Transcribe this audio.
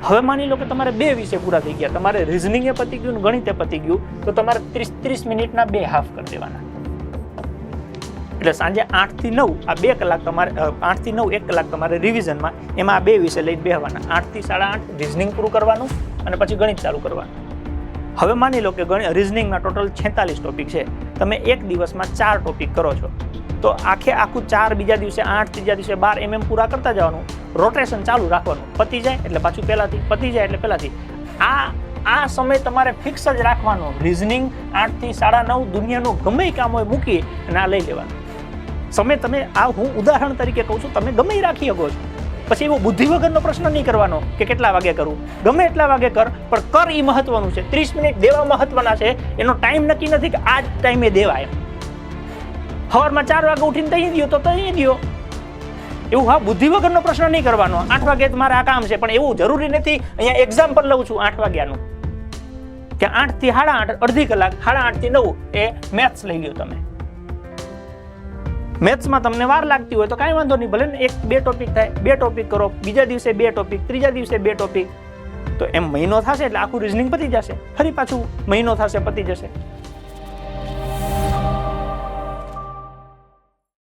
હવે માની લો કે તમારે 2 વિષય પૂરા થઈ ગયા, તમારે રિઝનિંગ એ પતી ગયું, ગણિતે પતી ગયું, તો તમારે 30 મિનિટના 2 હાફ કરી દેવાના. એટલે સાંજે 8 થી 9 આ 2 કલાક તમારે 8 થી 9 1 કલાક તમારે રિવિઝનમાં, એમાં આ 2 વિષય લઈને બેહવાના. 8 થી 8:30 રિઝનિંગ પૂરું કરવાનું અને પછી ગણિત ચાલુ કરવાનું. હવે માની લો કે રિઝનિંગના ટોટલ 46 ટોપિક છે, તમે એક દિવસમાં 4 ટોપિક કરો છો, તો આખું 4, બીજા દિવસે 8, ત્રીજા દિવસે 12 એમ પૂરા કરતા જવાનું. રોટેશન ચાલુ રાખવાનું, પતી જાય એટલે પાછું પહેલાથી, પતી જાય એટલે પહેલાથી. આ સમય તમારે ફિક્સ જ રાખવાનો. રિઝનિંગ 8 થી 9:30 દુનિયાનું ગમે કામ હોય મૂકી અને આ લઈ લેવાનું સમય. તમે આ હું ઉદાહરણ તરીકે કહું છું, તમે ગમે રાખી શકો છો. પછી એવો બુદ્ધિ વગરનો પ્રશ્ન નહીં કરવાનો કે કેટલા વાગે કરું, ગમે એટલા વાગે કર, પણ કર એ મહત્વનું છે. 30 મિનિટ દેવા મહત્વના છે. એનો ટાઈમ નક્કી નથી કે આ જ ટાઈમે દેવાય. સવારમાં 4 વાગે ઉઠીને તહીં દો તો તહીં દો, એવું હા બુદ્ધિ વગરનો પ્રશ્ન નહીં કરવાનો. 8 વાગે મારે આ કામ છે, પણ એવું જરૂરી નથી. અહીંયા એક્ઝામ્પલ લઉં છું 8 વાગ્યાનું, કે 8 થી 8:30 અડધી કલાક, 8:30 થી 9 એ મેથ્સ લઈ લ્યો. તમે મેથ્સમાં તમને વાર લાગતી હોય તો કાંઈ વાંધો નહીં, ભલે ને 1-2 ટોપિક થાય, 2 ટોપિક કરો, બીજા દિવસે 2 ટોપિક, ત્રીજા દિવસે 2 ટોપિક, તો એમ મહિનો થશે એટલે આખું રિઝનિંગ પતી જશે. ફરી પાછું મહિનો થશે, પતી જશે.